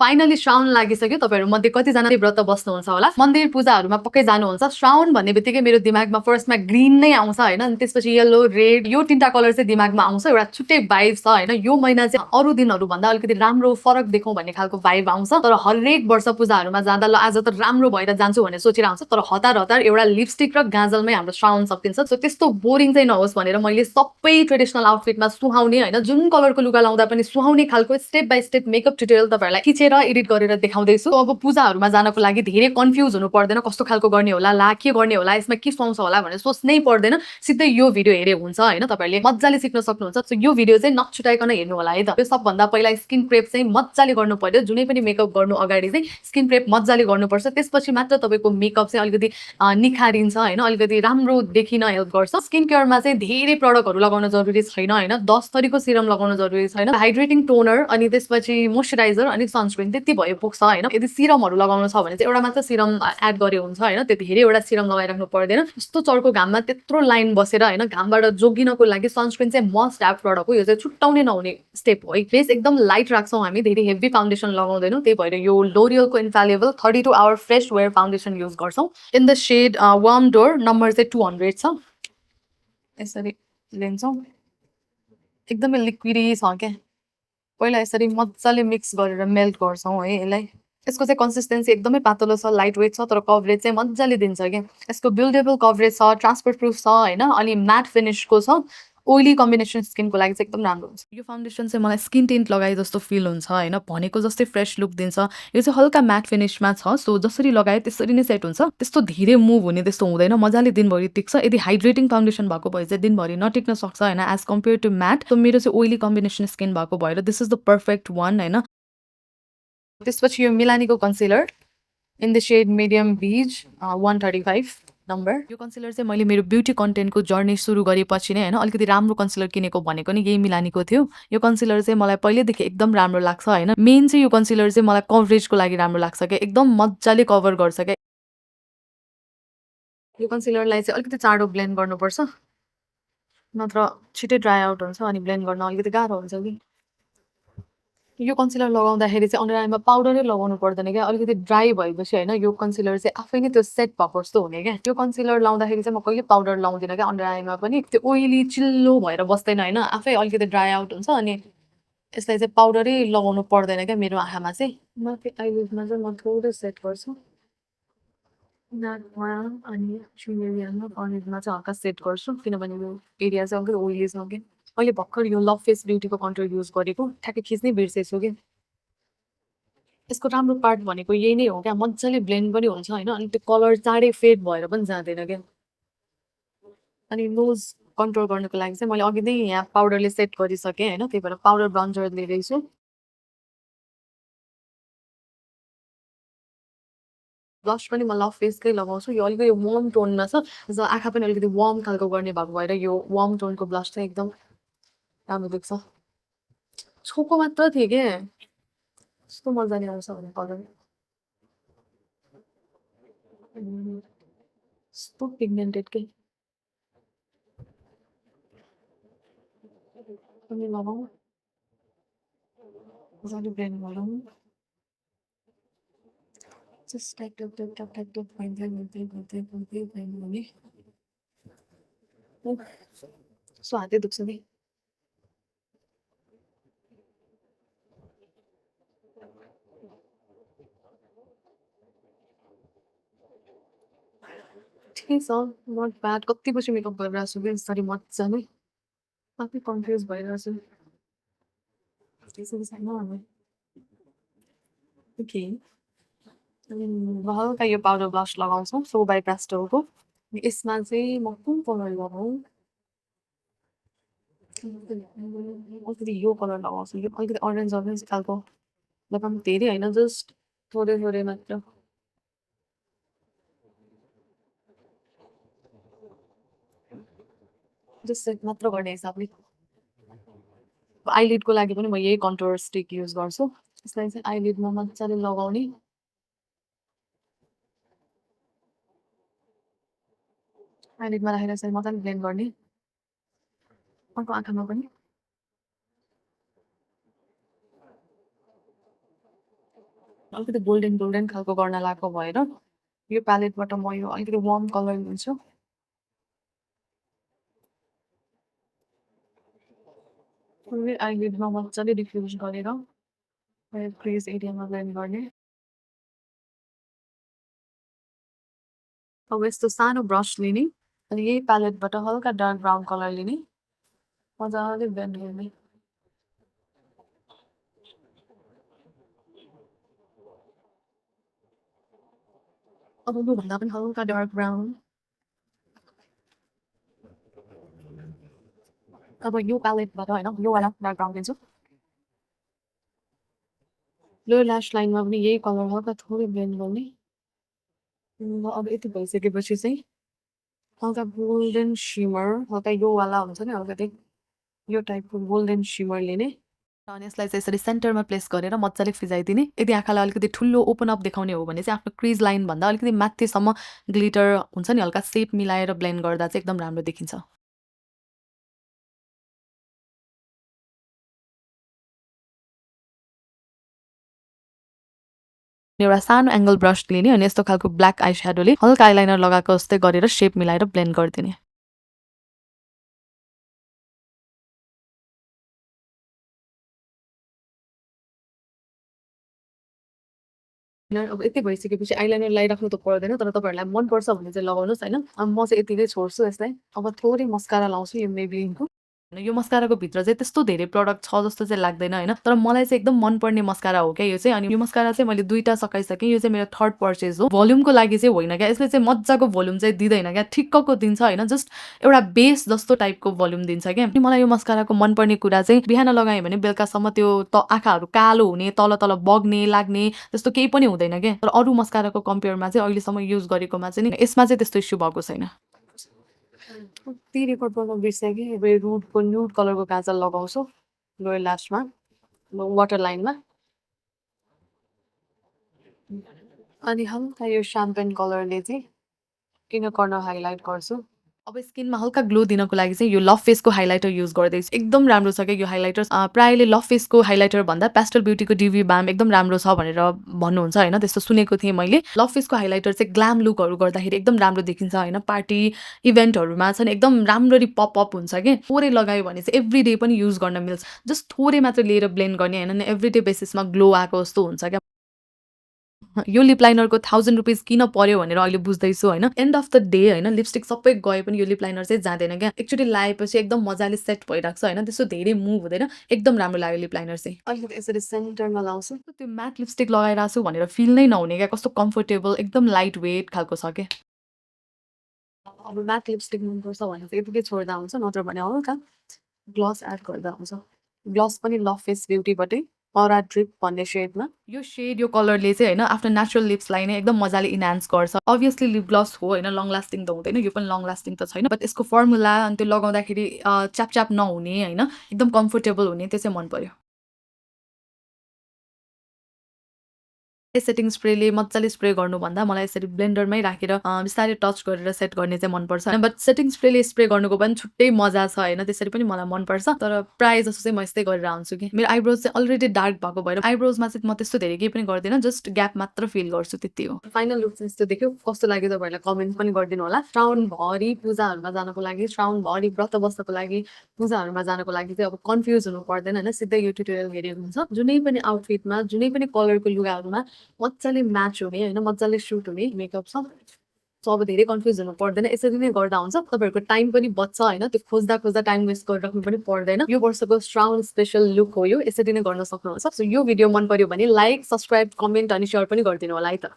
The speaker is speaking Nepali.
फाइनली श्रावण लागिसक्यो। तपाईहरु मध्ये कतिजनाले व्रत बस्नुहुन्छ होला, मन्दिर पूजाहरुमा पक्कै जानुहुन्छ। श्रावण भन्ने बित्तिकै मेरो दिमागमा फर्स्टमा ग्रीन नै आउँछ हैन, अनि त्यसपछि येलो, रेड, यो तीनटा कलर चाहिँ दिमागमा आउँछ। एउटा छुट्टै भाइब छ हैन। यो महिना चाहिँ अरु दिनहरु भन्दा अलिकति राम्रो फरक देखौं भन्ने खालको भाइब आउँछ। तर हरेक वर्ष पूजाहरुमा जाँदा ल आज त राम्रो भएर जान्छु भन्ने सोचेर आउँछ, तर हतार हतार एउटा लिपस्टिक र गाजलमै हाम्रो श्रावण सकिन्छ। सो त्यस्तो बोरिङ चाहिँ नहोस् भनेर मैले सबै ट्रेडिसनल आउटफिटमा सुहाउने हैन, जुन कलरको लुगा लाउँदा पनि सुहाउने खालको step by step makeup tutorial तपाईहरुलाई खिचेर एडिट गरेर देखाउँदैछु। अब पूजाहरुमा जानको लागि धेरै कन्फ्युज हुनु पर्दैन, कस्तो खालको गर्ने होला, ला के गर्ने होला, यसमा के सुहाउँछ होला भनेर सोच्नै पर्दैन। सिधै यो भिडियो हेरे हुन्छ हैन, तपाईहरुले मज्जाले सिक्न सक्नुहुन्छ। सो यो भिडियो चाहिँ नछुटाइकन हेर्नु होला है त। यो सबभन्दा पहिला स्किन प्रेप चाहिँ मज्जाले गर्नु पर्यो। जुनै पनि मेकअप गर्नु अगाडि चाहिँ स्किन प्रेप मज्जाले गर्नुपर्छ। त्यसपछि मात्र तपाईको मेकअप चाहिँ अलिकति निखारिन्छ हैन, अलिकति राम्रो देखिन हेल्प गर्छ। स्किन केयरमा चाहिँ धेरै प्रडक्टहरु लगाउन जरुरी छैन हैन, 10 थरीको सिरम लगाउन जरुरी छैन। हाइड्रेटिङ टोनर अनि त्यसपछि मोइस्चराइजर अनि सनस्क्रिन त्यति भयो पुग्छ हैन। यदि सिरमहरु लगाउन छ भने चाहिँ एउटा मात्र सिरम एड गरे हुन्छ हैन, त्यति धेरैवटा सिरम लगाइराख्नु पर्दैन। यस्तो चर्को घाममा त्यत्रो लाइन बसेर हैन, घामबाट जोगिनको लागि सनस्क्रिन चाहिँ मस्ट ह्याभ प्रडक्ट हो। यो चाहिँ छुट्टाउनै नहुने स्टेप हो है। फेस एकदम लाइट राख्छौं हामी, धेरै हेभी फाउन्डेसन लगाउँदैनौं। त्यही भएर यो लोरियलको infallible 32 hour fresh wear foundation use गर्छौं in the shade warm door. Number चाहिँ 200 छ। यसरी लिन्छौं, एकदमै लिक्विडी छ के। पहिला यसरी मज्जाले मिक्स गरेर मेल्ट गर्छौं है यसलाई। यसको चाहिँ कन्सिस्टेन्सी एकदमै पातलो छ, लाइट वेट छ, तर कभरेज चाहिँ मज्जाले दिन्छ के। यसको बिल्डेबल कभरेज छ, ट्रान्सफर प्रुफ छ हैन, अनि म्याट फिनिशको छ। ओइली कम्बिनेसन स्किनको लागि चाहिँ एकदम राम्रो हुन्छ। यो फाउन्डेसन चाहिँ मलाई स्किन टिन्ट लगाए जस्तो फिल हुन्छ हैन, भनेको जस्तै फ्रेश लुक दिन्छ। यो चाहिँ हल्का म्याट फिनिशमा छ, सो जसरी लगाए त्यसरी नै सेट हुन्छ। त्यस्तो धेरै मुभ हुने त्यस्तो हुँदैन, मजाले दिनभरि टिक्छ। यदि हाइड्रेटिङ फाउन्डेसन भएको भए चाहिँ दिनभरि नटिक्न सक्छ हैन, एज कम्पेयर टु म्याट। तो मेरो चाहिँ ओइली कम्बिनेसन स्किन भएको भएर this is the perfect one हैन। त्यसपछि यो मिलानीको concealer in the shade medium beige 135 number. यो कन्सिलर चाहिँ मैले मेरो ब्युटी कन्टेन्टको जर्नी सुरु गरेपछि नै हैन अलिकति राम्रो कन्सिलर किनेको भनेको नि यही मिलानीको थियो। यो कन्सिलर चाहिँ मलाई पहिलेदेखि एकदम राम्रो लाग्छ हैन। मेन चाहिँ यो कन्सिलर चाहिँ मलाई कभरेजको लागि राम्रो लाग्छ के, एकदम मज्जाले कभर गर्छ के। यो कन्सिलरलाई चाहिँ अलिकति चाँडो ब्लेन्ड गर्नुपर्छ, नत्र छिटै ड्राई आउट हुन्छ अनि ब्लेन्ड गर्न अलिकति गाह्रो हुन्छ कि। यो कन्सिलर लगाउँदाखेरि चाहिँ अन्डर आईमा पाउडरै लगाउनु पर्दैन क्या। अलिकति ड्राई भएपछि हैन यो कन्सिलर चाहिँ आफै नै त्यो सेट भएको जस्तो हुने क्या। यो कन्सिलर लाउँदाखेरि चाहिँ म कहिले पाउडर लाउँदिनँ क्या। अन्डर आईमा पनि त्यो ओइली चिल्लो भएर बस्दैन हैन, आफै अलिकति ड्राई आउट हुन्छ। अनि यसलाई चाहिँ पाउडरै लगाउनु पर्दैन क्या मेरो आँखामा चाहिँ। माथि आइलिडमा चाहिँ म थोरै सेट गर्छु, नाकमा अनि चिन एरियामा कर्नरमा चाहिँ हल्का सेट गर्छु, किनभने यो एरिया चाहिँ अलिकति ओइली छ कि। अहिले भर्खर यो लभ फेस ब्युटीको कन्टुर युज गरेको, ठ्याक्कै खिच्नै बिर्सेछु कि। यसको राम्रो पार्ट भनेको यही नै हो क्या, मज्जाले ब्लेन्ड पनि हुन्छ हैन, अनि त्यो कलर चाँडै फेड भएर पनि जाँदैन क्या। अनि नोज कन्ट्रोल गर्नको लागि चाहिँ मैले अघि नै यहाँ पाउडरले सेट गरिसकेँ हैन, त्यही भएर पाउडर ब्रन्जर लिँदैछु। ब्लस पनि म लभ फेसकै लगाउँछु। यो अलिकति वार्म टोनमा छ, जस्तो आँखा पनि अलिकति वार्म खालको गर्ने भएको भएर यो वार्म टोनको ब्लस चाहिँ एकदम राम्रो देख्छ। छोको मात्र थिएँ के, कस्तो मजाले आउँछ भने कलर। कस्तो पिगमेन्टेड के। अनि लगाउँ, मजाले ब्लेन्ड गरौँ। Just type type type type type type भन्दै भन्दै भन्दै भन्दै भन्यो भने सो हातै दुख्छ नि। ठिकै छ, नट ब्याड। कति पछि मेकअप गरेर आएको छु कि यसरी मजाले, आफै कन्फ्युज भइरहेको छु। त्यसरी छैन अब। ओके, अनि हल्का यो पाउडर ब्लस लगाउँछौँ सो बाई पेस्टलको। यसमा चाहिँ म कुन कलर लगाउँ, अलिकति यो कलर लगाउँछु। यो अलिकति अरेन्ज अरेन्ज खालको लगाउँ, धेरै होइन, जस्ट थोरै थोरै मात्र। जस्ट सेट मात्र गर्ने हिसाबले। आइलिडको लागि पनि म यही कन्टुर स्टिक युज गर्छु। यसलाई चाहिँ आइलिडमा मजाले लगाउने। आइलिडमा राखेर चाहिँ मजाले ब्लेन्ड गर्ने, अर्को आँखामा पनि। अलिकति गोल्डन गोल्डन खालको गर्न लागेको भएर यो प्यालेटबाट म यो अलिकति वार्म कलर लिन्छु। पुरै आइलिडमा मजाले डिफ्युज गरेर क्रेज एरियामा ब्लेन्ड गर्ने। अब यस्तो सानो ब्रस लिने अनि यही प्यालेटबाट हल्का डार्क ब्राउन कलर लिने, मजाले ब्लेन्ड गर्ने। अब योभन्दा पनि हल्का डार्क ब्राउन। अब यो प्यालेटबाट होइन यो वाला डार्क ब्राउन लिन्छु। लोयर ल्यास लाइनमा पनि यही कलर हल्का थोरै ब्लेन्ड गर्ने। अब यति भइसकेपछि चाहिँ हल्का गोल्डन शिमर, हल्का यो वाला हुन्छ नि हल्का त्यही यो टाइपको गोल्डन शिमर लिने अनि यसलाई चाहिँ यसरी सेन्टरमा प्लेस गरेर मजाले फिजाइदिने। यदि आँखालाई अलिकति ठुलो ओपन अप देखाउने हो भने चाहिँ आफ्नो क्रिज लाइनभन्दा अलिकति माथिसम्म ग्लिटर हुन्छ नि हल्का सेप मिलाएर ब्लेन्ड गर्दा चाहिँ एकदम राम्रो देखिन्छ। एउटा सानो एङ्गल ब्रस लिने अनि यस्तो खालको ब्ल्याक आई स्याडोले हल्का आइलाइनर लगाएको जस्तै गरेर सेप मिलाएर ब्लेन्ड गरिदिने। अब यति भइसकेपछि आइलाइनर लगाइराख्नु त पर्दैन, तर तपाईँहरूलाई मनपर्छ भने चाहिँ लगाउनुहोस् होइन। अब म चाहिँ यतिकै छोड्छु यसलाई। अब थोरै मस्कारा लाउँछु यो मेबलिनको। यो मस्काराको भित्र चाहिँ त्यस्तो धेरै प्रडक्ट छ जस्तो चाहिँ लाग्दैन होइन, तर मलाई चाहिँ एकदम मनपर्ने मस्कारा हो क्या यो चाहिँ। अनि यो मस्कारा चाहिँ मैले 2टा सकाइसकेँ। यो चाहिँ मेरो 3rd पर्चेज हो। भोल्युमको लागि चाहिँ होइन क्या, यसले चाहिँ मजाको भोल्युम चाहिँ दिँदैन क्या, ठिक्कको दिन्छ होइन, जस्ट एउटा बेस जस्तो टाइपको भोल्युम दिन्छ क्या। अनि मलाई यो मस्काराको मनपर्ने कुरा चाहिँ बिहान लगाएँ भने बेलुकासम्म त्यो आँखाहरू कालो हुने, तल तल बग्ने लाग्ने त्यस्तो केही पनि हुँदैन क्या। तर अरू मस्काराको कम्पेयरमा चाहिँ अहिलेसम्म युज गरेकोमा चाहिँ नि यसमा चाहिँ त्यस्तो इस्यु भएको छैन। रेकर्ड गर्न बिर्सेँ कि अब रुडको न्युड कलरको काजल लगाउँछु लोयर ल्यासमा वाटर लाइनमा। अनि हल्का यो स्याम्पेन कलरले चाहिँ इनर कर्नर हाइलाइट गर्छु। अब स्किनमा हल्का ग्लो दिनको लागि चाहिँ यो लभ फेसको हाइलाइटर युज गर्दैछु। एकदम राम्रो छ क्या यो हाइलाइटर। प्रायले लभ फेसको हाइलाइटर भन्दा पेस्टल ब्युटीको डिभी बाम एकदम राम्रो छ भनेर भन्नुहुन्छ होइन, त्यस्तो सुनेको थिएँ मैले। लभ फेसको हाइलाइटर चाहिँ ग्ल्याम लुकहरू गर्दाखेरि एकदम राम्रो देखिन्छ होइन, पार्टी इभेन्टहरूमा चाहिँ एकदम राम्ररी पपअप हुन्छ कि। थोरै लगायो भने चाहिँ एभ्री डे पनि युज गर्न मिल्छ, जस्ट थोरै मात्र लिएर ब्लेन्ड गर्ने होइन, एभ्री डे बेसिसमा ग्लो आएको जस्तो हुन्छ क्या। यो लिप लाइनरको 1000 रुपिस किन पर्यो भनेर अहिले बुझ्दैछु होइन। एन्ड अफ द डे होइन लिपस्टिक सबै गए पनि यो लिप लाइनर चाहिँ जाँदैन क्या। एकचोटि लगाएपछि एकदम मजाले सेट भइरहेको छ होइन, त्यस्तो धेरै मुभ हुँदैन, एकदम राम्रो लाग्यो लिप लाइनर चाहिँ। अलिकति यसरी सेन्टरमा लाउँछु, त्यो म्याट लिपस्टिक लगाइरहेको छु भनेर फिल नै नहुने क्या, कस्तो कम्फोर्टेबल एकदम लाइट वेट खालको छ क्या। अब म्याट लिपस्टिक मनपर्छ भने चाहिँ यतिकै छोड्दा हुन्छ, नत्र भने हल्का ग्लस एड गर्दा हुन्छ। ग्लस पनि लभ फेस ब्युटीबाटै अरा ड्रिप भन्ने सेडमा। यो सेड यो कलरले चाहिँ होइन आफ्नो नेचुरल लिप्सलाई नै एकदम मजाले इन्हान्स गर्छ। अभियसली लिप ग्लस हो होइन, लङ लास्टिङ त हुँदैन, यो पनि लङ लास्टिङ त छैन, बट यसको फर्मुला अनि त्यो लगाउँदाखेरि च्याप नहुने होइन, एकदम कम्फोर्टेबल हुने, त्यो चाहिँ मन पर्यो। सेटिङ स्प्रेले मजाले स्प्रे गर्नुभन्दा मलाई यसरी ब्लेन्डरमै राखेर बिस्तारै टच गरेर सेट गर्ने चाहिँ मनपर्छ। बट सेटिङ स्प्रेले स्प्रे गर्नुको पनि छुट्टै मजा छ होइन, त्यसरी पनि मलाई मनपर्छ। तर प्रायः जस्तो चाहिँ म यस्तै गरेर आउँछु कि मेरो आइब्रोज चाहिँ अलरेडी डार्क भएको भएर आइब्रोजमा चाहिँ म त्यस्तो धेरै केही पनि गर्दिनँ, जस्ट ग्याप मात्र फिल गर्छु, त्यति हो। फाइनल लुक चाहिँ यस्तो देख्यो, कस्तो लाग्यो तपाईँहरूलाई कमेन्ट पनि गरिदिनु होला। श्रावणभरि पूजाहरूमा जानको लागि, श्रावणभरि व्रत बस्नको लागि, पूजाहरूमा जानको लागि चाहिँ अब कन्फ्युज हुनु पर्दैन होइन, सिधै यो ट्युटोरियल हेरेको हुन्छ। जुनै पनि आउटफिटमा जुनै पनि कलरको लुगाहरूमा मजाले म्याच हुने होइन, मजाले सुट हुने मेकअप छ। सो अब धेरै कन्फ्युज हुनु पर्दैन, यसरी नै गर्दा हुन्छ। तपाईँहरूको टाइम पनि बच्छ होइन, त्यो खोज्दा खोज्दा टाइम वेस्ट गरिराख्नु पनि पर्दैन। यो वर्षको श्रावण स्पेसल लुक हो यो, यसरी नै गर्न सक्नुहुन्छ। सो यो भिडियो मन पर्यो भने लाइक, सब्सक्राइब, कमेन्ट अनि सेयर पनि गरिदिनु होला है त।